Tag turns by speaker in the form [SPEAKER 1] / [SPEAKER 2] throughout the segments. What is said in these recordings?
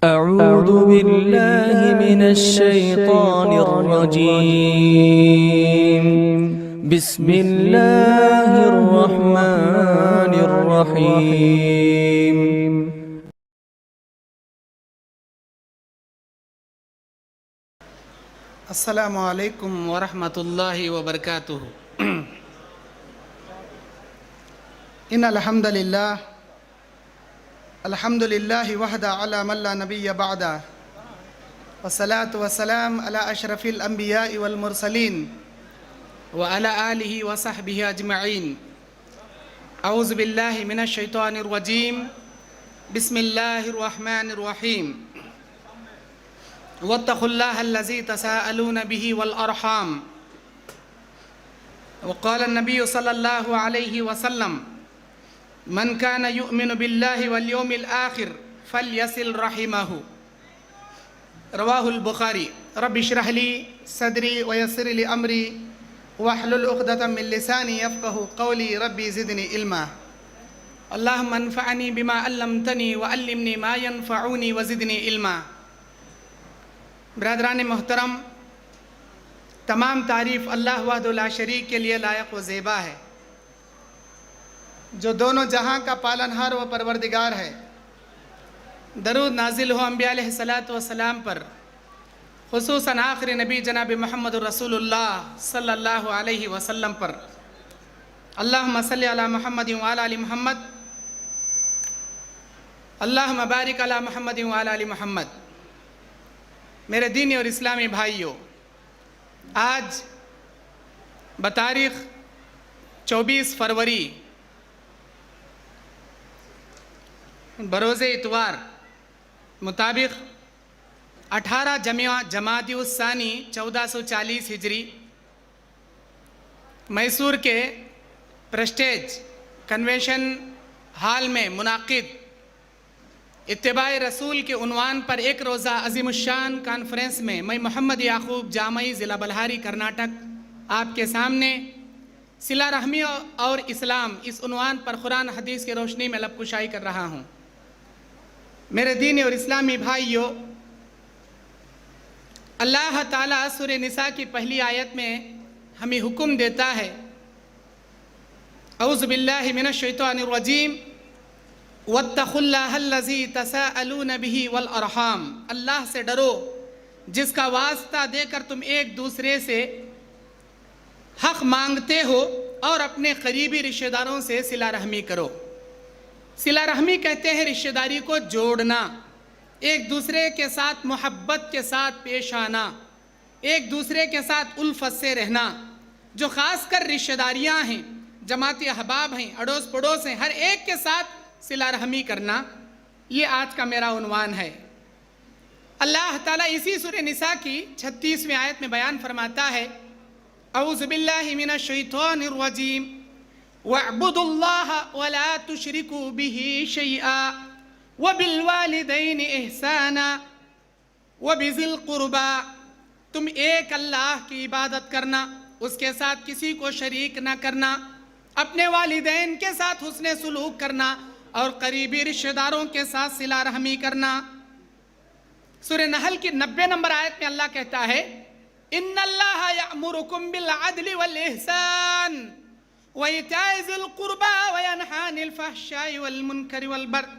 [SPEAKER 1] أعوذ بالله من الشيطان الرجيم. بسم الله الرحمن الرحيم.
[SPEAKER 2] السلام علیکم ورحمۃ اللہ وبرکاتہ. ان الحمد للہ وحدہ علی من لا نبی بعدہ والصلاة والسلام علی اشرف الانبیاء والمرسلین وعلی آلہ وصحبہ اجمعین. اعوذ باللہ من الشیطان الرجیم. بسم اللہ الرحمن الرحیم. واتقوا اللہ الذی تساءلون به والارحام. وقال النبی صلی اللہ علیہ وسلم: من كان يؤمن بالله واليوم الآخر فليصل رحمه. رواہ البخاری. رب اشرح لي صدری ويسر لي امری واحلل عقدۃ من لسانی یفقهوا قولی. ربی زدنی علما. اللہم انفعنی بما علمتنی وعلمنی ما ينفعنی وزدنی علما. برادران محترم، تمام تعریف اللہ وحدہ لا شریک کے لیے لائق و زیبا ہے، جو دونوں جہاں کا پالنہار و پروردگار ہے. درود نازل ہو انبیاء علیہ السلام پر، خصوصاً آخری نبی جناب محمد رسول اللہ صلی اللہ علیہ وسلم پر. اللہم صلی علی محمد وعلی آل محمد. اللہم بارک علی محمد وعلی آل محمد. میرے دینی اور اسلامی بھائیوں، آج بتاریخ 24 فروری بروز اتوار مطابق 18 جمادی الثانی 1440 ہجری میسور کے پریسٹیج کنونشن ہال میں منعقد اتباع رسول کے عنوان پر ایک روزہ عظیم الشان کانفرنس میں میں محمد یعقوب جامعی ضلع بلہاری کرناٹک آپ کے سامنے صلہ رحمی اور اسلام اس عنوان پر قرآن حدیث کی روشنی میں لب کشائی کر رہا ہوں. میرے دینی اور اسلامی بھائیوں، اللہ تعالیٰ سورہ نساء کی پہلی آیت میں ہمیں حکم دیتا ہے: اعوذ باللہ من الشیطان الرجیم. واتقوا اللہ الذی تساءلون بہ والارحام. اللہ سے ڈرو جس کا واسطہ دے کر تم ایک دوسرے سے حق مانگتے ہو اور اپنے قریبی رشتہ داروں سے صلہ رحمی کرو. صلہ رحمی کہتے ہیں رشتہ داری کو جوڑنا، ایک دوسرے کے ساتھ محبت کے ساتھ پیش آنا، ایک دوسرے کے ساتھ الفت سے رہنا. جو خاص کر رشتہ داریاں ہیں، جماعتی احباب ہیں، اڑوس پڑوس ہیں، ہر ایک کے ساتھ صلہ رحمی کرنا، یہ آج کا میرا عنوان ہے. اللہ تعالیٰ اسی سورہ نساء کی 36ویں آیت میں بیان فرماتا ہے: اعوذ باللہ من الشیطان الرجیم. وَاعْبُدُوا اللَّهَ وَلَا تُشْرِكُوا بِهِ شَيْئًا وَبِالْوَالِدَيْنِ إِحْسَانًا وَبِذِي الْقُرْبَى. تم ایک اللہ کی عبادت کرنا، اس کے ساتھ کسی کو شریک نہ کرنا، اپنے والدین کے ساتھ حسن سلوک کرنا اور قریبی رشتہ داروں کے ساتھ صلہ رحمی کرنا. سورہ نحل کی 90 نمبر آیت میں اللہ کہتا ہے: ان اللہ یأمرکم بالعدل والإحسان وإیتاء ذی القربى وینہی عن الفحشاء والمنکر والبغی.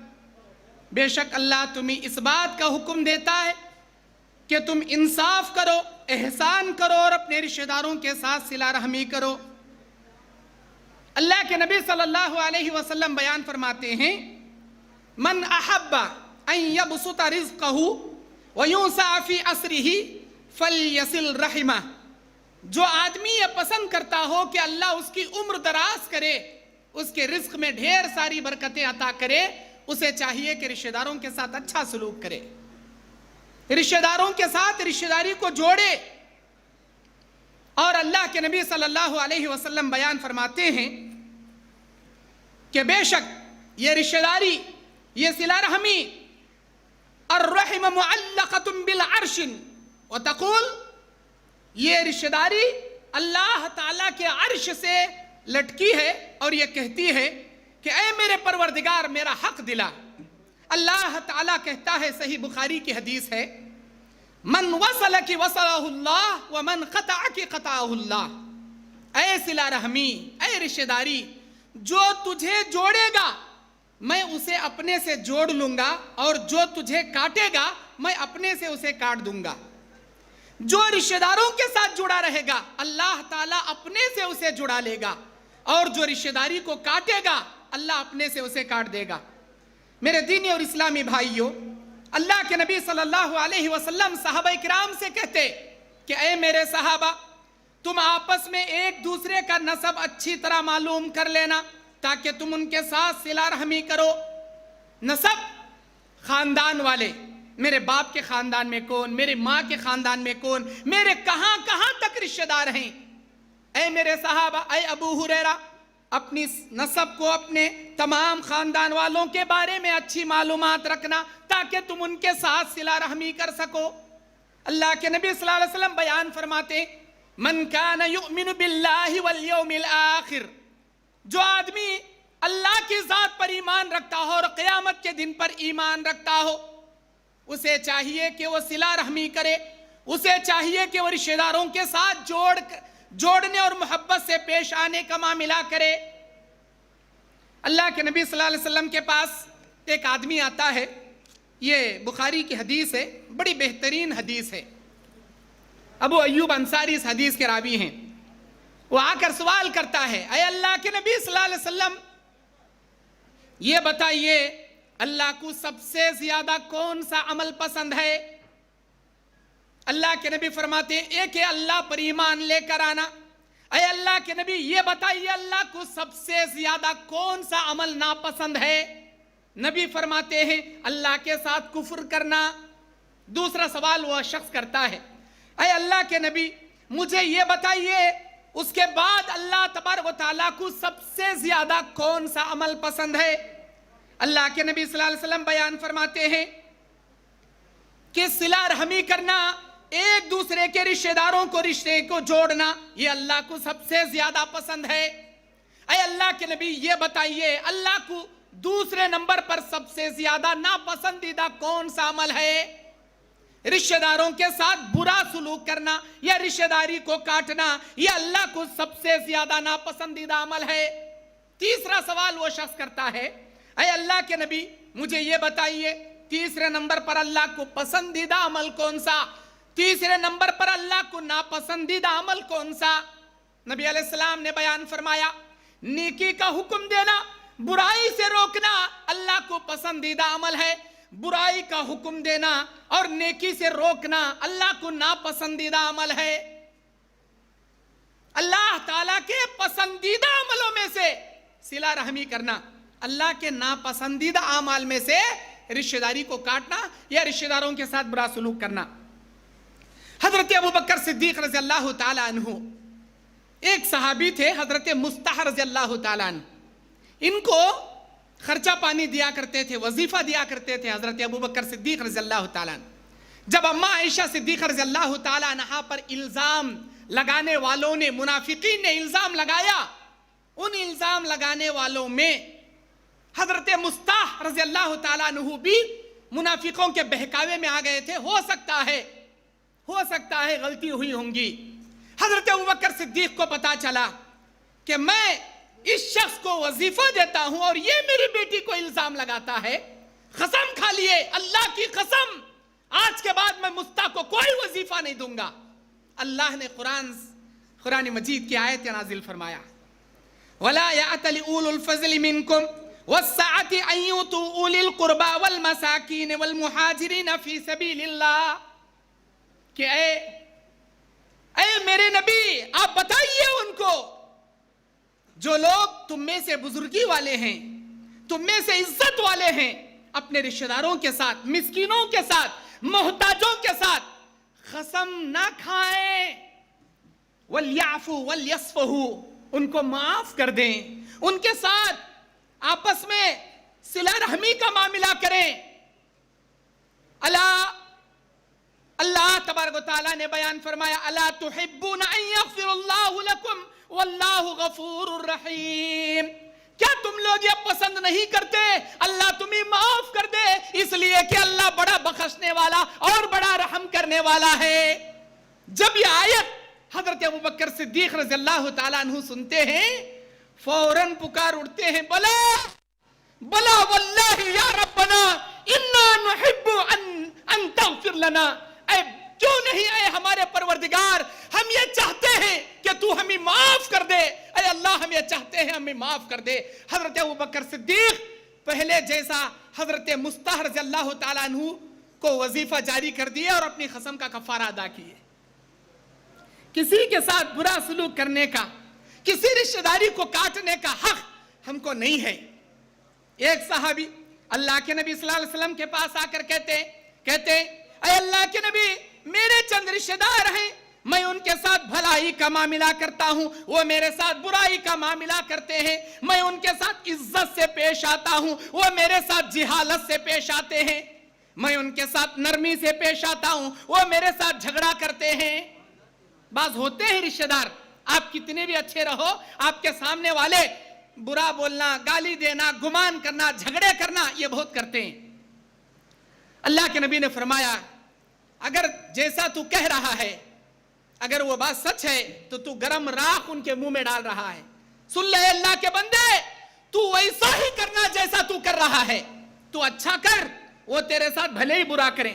[SPEAKER 2] بے شک اللہ تمہیں اس بات کا حکم دیتا ہے کہ تم انصاف کرو، احسان کرو اور اپنے رشتہ داروں کے ساتھ صلہ رحمی کرو. اللہ کے نبی صلی اللہ علیہ وسلم بیان فرماتے ہیں: من احب ان یبسط رزقہ ویوسع فی عسرہ فلیصل رحمہ. جو آدمی یہ پسند کرتا ہو کہ اللہ اس کی عمر دراز کرے، اس کے رزق میں ڈھیر ساری برکتیں عطا کرے، اسے چاہیے کہ رشتہ داروں کے ساتھ اچھا سلوک کرے، رشتہ داروں کے ساتھ رشتہ داری کو جوڑے. اور اللہ کے نبی صلی اللہ علیہ وسلم بیان فرماتے ہیں کہ بے شک یہ رشتہ داری، یہ صلہ رحمی، الرحم معلقۃ بالعرش وتقول، یہ رشتہ داری اللہ تعالیٰ کے عرش سے لٹکی ہے اور یہ کہتی ہے کہ اے میرے پروردگار میرا حق دلا. اللہ تعالیٰ کہتا ہے، صحیح بخاری کی حدیث ہے، من وصلک وصلہ اللہ ومن قطعک قطعہ اللہ۔ اے صلہ رحمی، اے رشتہ داری، جو تجھے جوڑے گا میں اسے اپنے سے جوڑ لوں گا، اور جو تجھے کاٹے گا میں اپنے سے اسے کاٹ دوں گا۔ جو رشتہ داروں کے ساتھ جڑا رہے گا اللہ تعالیٰ اپنے سے اسے جڑا لے گا، اور جو رشتہ داری کو کاٹے گا اللہ اپنے سے اسے کاٹ دے گا۔ میرے دینی اور اسلامی بھائیوں، اللہ کے نبی صلی اللہ علیہ وسلم صحابہ کرام سے کہتے کہ اے میرے صحابہ، تم آپس میں ایک دوسرے کا نسب اچھی طرح معلوم کر لینا تاکہ تم ان کے ساتھ صلہ رحمی کرو۔ نسب، خاندان والے، میرے باپ کے خاندان میں کون، میرے ماں کے خاندان میں کون، میرے کہاں کہاں تک رشتہ دار ہیں۔ اے میرے صحابہ، اے ابو ہریرہ، اپنی نسب کو اپنے تمام خاندان والوں کے بارے میں اچھی معلومات رکھنا تاکہ تم ان کے ساتھ صلہ رحمی کر سکو۔ اللہ کے نبی صلی اللہ علیہ وسلم بیان فرماتے، من کان یؤمن باللہ والیوم الآخر، جو آدمی اللہ کی ذات پر ایمان رکھتا ہو اور قیامت کے دن پر ایمان رکھتا ہو، اسے چاہیے کہ وہ صلہ رحمی کرے، اسے چاہیے کہ وہ رشتہ داروں کے ساتھ جوڑنے اور محبت سے پیش آنے کا معاملہ کرے۔ اللہ کے نبی صلی اللہ علیہ وسلم کے پاس ایک آدمی آتا ہے، یہ بخاری کی حدیث ہے، بڑی بہترین حدیث ہے۔ ابو ایوب انصاری اس حدیث کے راوی ہیں۔ وہ آ کر سوال کرتا ہے، اے اللہ کے نبی صلی اللہ علیہ وسلم، یہ بتائیے اللہ کو سب سے زیادہ کون سا عمل پسند ہے؟ اللہ کے نبی فرماتے ہیں، ایک ہے اللہ پر ایمان لے کر آنا۔ اے اللہ کے نبی، یہ بتائیے اللہ کو سب سے زیادہ کون سا عمل ناپسند ہے؟ نبی فرماتے ہیں، اللہ کے ساتھ کفر کرنا۔ دوسرا سوال وہ شخص کرتا ہے، اے اللہ کے نبی مجھے یہ بتائیے اس کے بعد اللہ تبارک و تعالیٰ کو سب سے زیادہ کون سا عمل پسند ہے؟ اللہ کے نبی صلی اللہ علیہ وسلم بیان فرماتے ہیں کہ صلہ رحمی کرنا، ایک دوسرے کے رشتہ داروں کو رشتے کو جوڑنا، یہ اللہ کو سب سے زیادہ پسند ہے۔ اے اللہ کے نبی یہ بتائیے اللہ کو دوسرے نمبر پر سب سے زیادہ ناپسندیدہ کون سا عمل ہے؟ رشتہ داروں کے ساتھ برا سلوک کرنا یا رشتہ داری کو کاٹنا، یہ اللہ کو سب سے زیادہ ناپسندیدہ عمل ہے۔ تیسرا سوال وہ شخص کرتا ہے، اے اللہ کے نبی مجھے یہ بتائیے تیسرے نمبر پر اللہ کو پسندیدہ عمل کون سا، تیسرے نمبر پر اللہ کو ناپسندیدہ عمل کون سا؟ نبی علیہ السلام نے بیان فرمایا، نیکی کا حکم دینا، برائی سے روکنا اللہ کو پسندیدہ عمل ہے، برائی کا حکم دینا اور نیکی سے روکنا اللہ کو ناپسندیدہ عمل ہے۔ اللہ تعالیٰ کے پسندیدہ عملوں میں سے صلہ رحمی کرنا، اللہ کے ناپسندیدہ اعمال میں سے رشتہ داری کو کاٹنا یا رشتہ داروں کے ساتھ برا سلوک کرنا۔ حضرت ابوبکر صدیق رضی اللہ تعالیٰ عنہ ایک صحابی تھے، حضرت مصطح رضی اللہ تعالیٰ عنہ، ان کو خرچہ پانی دیا کرتے تھے، وظیفہ دیا کرتے تھے حضرت ابوبکر صدیق رضی اللہ تعالیٰ عنہ۔ جب اماں عائشہ صدیق رضی اللہ تعالیٰ عنہ پر الزام لگانے والوں نے، منافقین نے الزام لگایا، ان الزام لگانے والوں میں حضرت مصطح رضی اللہ تعالیٰ عنہ بھی منافقوں کے بہکاوے میں آ گئے تھے۔ ہو سکتا ہے غلطی ہوئی ہوں گی۔ حضرت ابوبکر صدیق کو پتا چلا کہ میں اس شخص کو وظیفہ دیتا ہوں اور یہ میری بیٹی کو الزام لگاتا ہے، قسم کھا لیے اللہ کی قسم آج کے بعد میں مصطح کو کوئی وظیفہ نہیں دوں گا۔ اللہ نے قرآن مجید کی آیت نازل فرمایا، وَلَا يَأْتَلِ أُولُو الْفَضْلِ مِنْكُمْ وَالسَّعَةِ أَن يُؤْتُوا أُولِي الْقُرْبَى وَالْمَسَاكِينِ وَالْمُهَاجِرِينَ فِي سَبِيلِ اللَّهِ، کہ اے میرے نبی آپ بتائیے ان کو، جو لوگ تم میں سے بزرگی والے ہیں، تم میں سے عزت والے ہیں، اپنے رشتہ داروں کے ساتھ، مسکینوں کے ساتھ، محتاجوں کے ساتھ قسم نہ کھائیں، وَلْيَعْفُوا وَلْيَصْفَحُوا، ان کو معاف کر دیں، ان کے ساتھ آپس میں صلہ رحمی کا معاملہ کریں۔ اللہ تبارک و تعالیٰ نے بیان فرمایا، الا تحبون ان یغفر اللہ لکم واللہ غفور الرحیم، کیا تم لوگ یہ پسند نہیں کرتے اللہ تمہیں معاف کر دے، لیے کہ اللہ بڑا بخشنے والا اور بڑا رحم کرنے والا ہے۔ جب یہ آیت حضرت ابوبکر صدیق رضی اللہ تعالیٰ عنہ سنتے ہیں، فوراً پکار اٹھتے ہیں، بلا بلا واللہ یا ربنا انا نحب ان تغفر لنا، اے کیوں نہیں اے ہمارے پروردگار، ہم یہ چاہتے ہیں کہ تو ہمیں معاف کر دے، اے اللہ ہم یہ چاہتے ہیں ہمیں معاف کر دے۔ حضرت ابوبکر صدیق پہلے جیسا حضرت مصطح رضی اللہ تعالیٰ عنہ کو وظیفہ جاری کر دیے اور اپنی قسم کا کفارہ ادا کیے۔ کسی کے ساتھ برا سلوک کرنے کا، کسی رشتہ داری کو کاٹنے کا حق ہم کو نہیں ہے۔ ایک صحابی اللہ کے نبی صلی اللہ علیہ وسلم کے پاس آ کر کہتے اے اللہ کے نبی، میرے چند رشتہ دار ہیں، میں ان کے ساتھ بھلائی کا معاملہ کرتا ہوں، وہ میرے ساتھ برائی کا معاملہ کرتے ہیں، میں ان کے ساتھ عزت سے پیش آتا ہوں، وہ میرے ساتھ جہالت سے پیش آتے ہیں، میں ان کے ساتھ نرمی سے پیش آتا ہوں، وہ میرے ساتھ جھگڑا کرتے ہیں۔ بعض ہوتے ہیں رشتہ دار، آپ کتنے بھی اچھے رہو، آپ کے سامنے والے برا بولنا، گالی دینا، گمان کرنا، جھگڑے کرنا، یہ بہت کرتے ہیں۔ اللہ کے نبی نے فرمایا، اگر جیسا تو کہہ رہا ہے اگر وہ بات سچ ہے تو گرم راکھ ان کے منہ میں ڈال رہا ہے۔ سن لے اللہ کے بندے، تو ویسا ہی کرنا جیسا تو کر رہا ہے، تو اچھا کر، وہ تیرے ساتھ بھلے ہی برا کریں،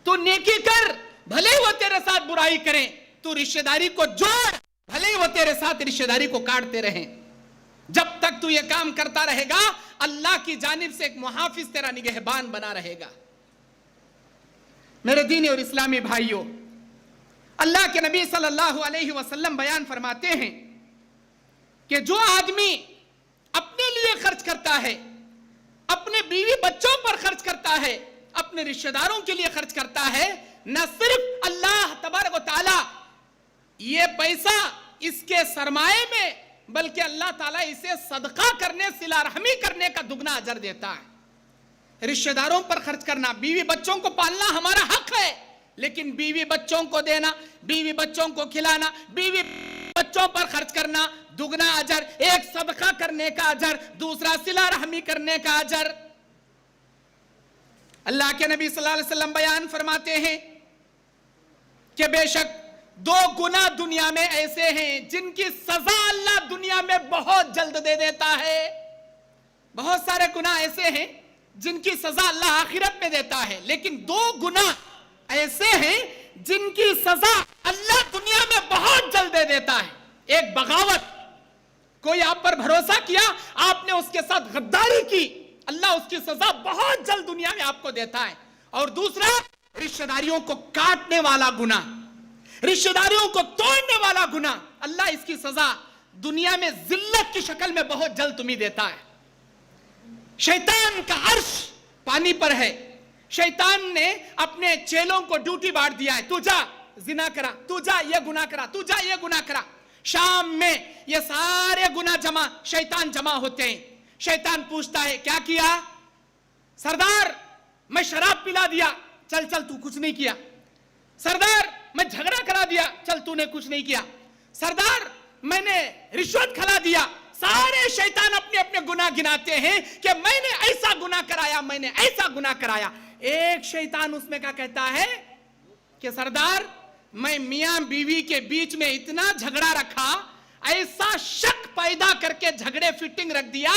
[SPEAKER 2] تو نیکی کر، بھلے ہی وہ تیرے ساتھ برائی کریں، تو رشتہ داری کو جوڑ، بھلے ہی وہ تیرے ساتھ رشتہ داری کو کاٹتے رہیں۔ جب تک تو یہ کام کرتا رہے گا، اللہ کی جانب سے ایک محافظ تیرا نگہبان بنا رہے گا۔ میرے دینی اور اسلامی بھائیوں، اللہ کے نبی صلی اللہ علیہ وسلم بیان فرماتے ہیں کہ جو آدمی اپنے لیے خرچ کرتا ہے، اپنے بیوی بچوں پر خرچ کرتا ہے، اپنے رشتہ داروں کے لیے خرچ کرتا ہے، نہ صرف اللہ تبارک و تعالی یہ پیسہ اس کے سرمائے میں، بلکہ اللہ تعالیٰ اسے صدقہ کرنے، صلہ رحمی کرنے کا دگنا اجر دیتا ہے۔ رشتہ داروں پر خرچ کرنا، بیوی بچوں کو پالنا ہمارا حق ہے، لیکن بیوی بچوں کو دینا، بیوی بچوں کو کھلانا، بیوی بچوں پر خرچ کرنا، دگنا اجر، ایک صدقہ کرنے کا اجر، دوسرا صلہ رحمی کرنے کا اجر۔ اللہ کے نبی صلی اللہ علیہ وسلم بیان فرماتے ہیں کہ بے شک 2 گناہ دنیا میں ایسے ہیں جن کی سزا اللہ دنیا میں بہت جلد دے دیتا ہے۔ بہت سارے گناہ ایسے ہیں جن کی سزا اللہ آخرت میں دیتا ہے، لیکن 2 گناہ ایسے ہیں جن کی سزا اللہ دنیا میں بہت جلد دے دیتا ہے۔ ایک بغاوت، کوئی آپ پر بھروسہ کیا، آپ نے اس کے ساتھ غداری کی، اللہ اس کی سزا بہت جلد دنیا میں آپ کو دیتا ہے۔ اور دوسرا، رشتہ داریوں کو کاٹنے والا گناہ، رشتہ داریوں کو توڑنے والا گناہ، اللہ اس کی سزا دنیا میں ذلت کی شکل میں بہت جلد تمہیں دیتا ہے۔ شیطان کا عرش پانی پر ہے، شیطان نے اپنے چیلوں کو ڈیوٹی بانٹ دیا ہے، تو جا زنا کرا، تو جا یہ گناہ کرا، تو جا یہ گناہ کرا۔ شام میں یہ سارے گناہ شیطان جمع ہوتے ہیں۔ شیطان پوچھتا ہے کیا کیا؟ سردار میں شراب پلا دیا، چل تو کچھ نہیں کیا۔ سردار میں جھگڑا کرا دیا، چل تو نے کچھ نہیں کیا۔ سردار میں نے رشوت کھلا دیا۔ سارے شیطان اپنے اپنے گناہ گناتے ہیں کہ میں نے ایسا گناہ کرایا، میں نے ایسا گناہ کرایا۔ ایک شیطان اس میں کیا کہتا ہے کہ سردار میں میاں بیوی کے بیچ میں اتنا جھگڑا رکھا، ایسا شک پیدا کر کے جھگڑے فٹنگ رکھ دیا،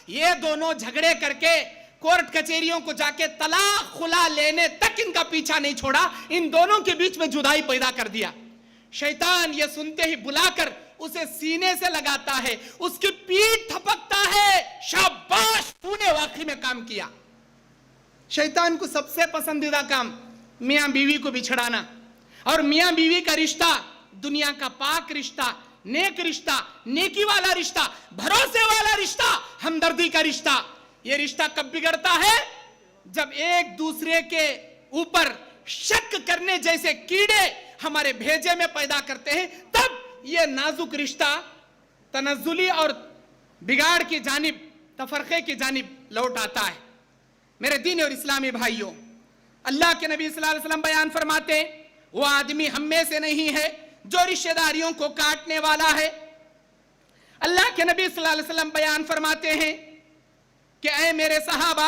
[SPEAKER 2] یہ دونوں جھگڑے کر کے کورٹ کچہریوں کو جا کے طلاق خلا لینے تک ان کا پیچھا نہیں چھوڑا، ان دونوں کے بیچ میں جدائی پیدا کر دیا۔ شیطان یہ سنتے ہی بلا کر اسے سینے سے لگاتا ہے، اس کی پیٹھ تھپکتا ہے، شاباش تو نے واقعی میں کام کیا۔ شیطان کو سب سے پسندیدہ کام میاں بیوی کو بچھڑانا، اور میاں بیوی کا رشتہ دنیا کا پاک رشتہ، نیک رشتہ، نیکی والا رشتہ، بھروسے والا رشتہ، ہمدردی کا رشتہ۔ یہ رشتہ کب بگڑتا ہے؟ جب ایک دوسرے کے اوپر شک کرنے جیسے کیڑے ہمارے بھیجے میں پیدا کرتے ہیں، تب یہ نازک رشتہ تنزلی اور بگاڑ کی جانب، تفرقے کی جانب لوٹ آتا ہے۔ میرے دین اور اسلامی بھائیوں، اللہ کے نبی صلی اللہ علیہ وسلم بیان فرماتے ہیں وہ آدمی ہم میں سے نہیں ہے جو رشتہ داریوں کو کاٹنے والا ہے۔ اللہ کے نبی صلی اللہ علیہ وسلم بیان فرماتے ہیں کہ اے میرے صحابہ،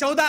[SPEAKER 2] 14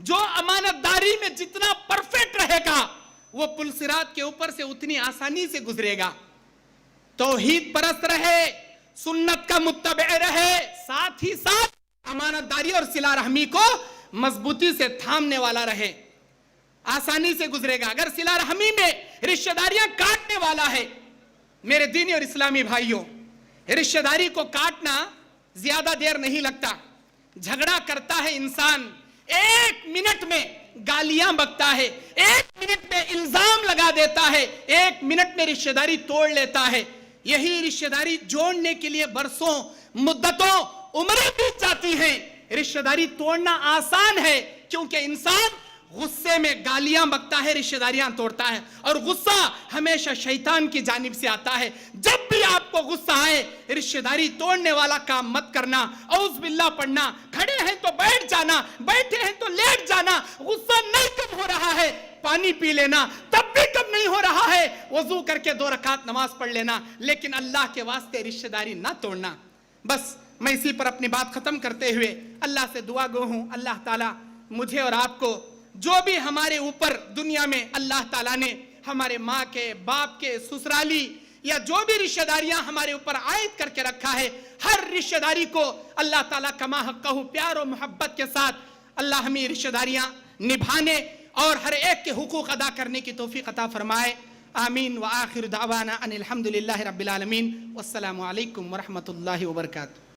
[SPEAKER 2] جو امانت داری میں جتنا پرفیکٹ رہے گا وہ پل صراط کے اوپر سے اتنی آسانی سے گزرے گا. توحید پرست رہے, سنت کا متبع رہے, ساتھ ہی ساتھ امانت داری اور صلہ رحمی کو مضبوطی سے تھامنے والا رہے, آسانی سے گزرے گا. اگر صلہ رحمی میں رشتہ داریاں کاٹنے والا ہے, میرے دینی اور اسلامی بھائیوں, رشتہ داری کو کاٹنا زیادہ دیر نہیں لگتا. جھگڑا کرتا ہے انسان, 1 منٹ میں گالیاں بکتا ہے, 1 منٹ میں الزام لگا دیتا ہے, 1 منٹ میں رشتہ داری توڑ لیتا ہے. یہی رشتہ داری جوڑنے کے لیے برسوں, مدتوں, عمریں بیت جاتی ہیں. رشتہ داری توڑنا آسان ہے کیونکہ انسان غصے میں گالیاں بکتا ہے, رشتہ داریاں توڑتا ہے. اور غصہ ہمیشہ شیطان کی جانب سے آتا ہے. جب بھی آپ کو غصہ آئے, رشتہ داری توڑنے والا کام مت کرنا. اعوذ باللہ پڑھنا, کھڑے ہیں تو بیٹھ جانا, بیٹھے ہیں تو لیٹ جانا. غصہ نہیں کم ہو رہا ہے پانی پی لینا, تب بھی کم نہیں ہو رہا ہے وضو کر کے 2 رکعت نماز پڑھ لینا, لیکن اللہ کے واسطے رشتہ داری نہ توڑنا. بس میں اسی پر اپنی بات ختم کرتے ہوئے اللہ سے دعا گو ہوں, اللہ تعالیٰ مجھے اور آپ کو جو بھی ہمارے اوپر دنیا میں اللہ تعالیٰ نے ہمارے ماں کے, باپ کے, سسرالی یا جو بھی رشتہ داریاں ہمارے اوپر عائد کر کے رکھا ہے, ہر رشتہ داری کو اللہ تعالیٰ کما حقہ پیار و محبت کے ساتھ اللہ ہمیں رشتہ داریاں نبھانے اور ہر ایک کے حقوق ادا کرنے کی توفیق عطا فرمائے. آمین. وآخر دعوانا ان الحمدللہ رب العالمین. والسلام علیکم ورحمۃ اللہ وبرکاتہ.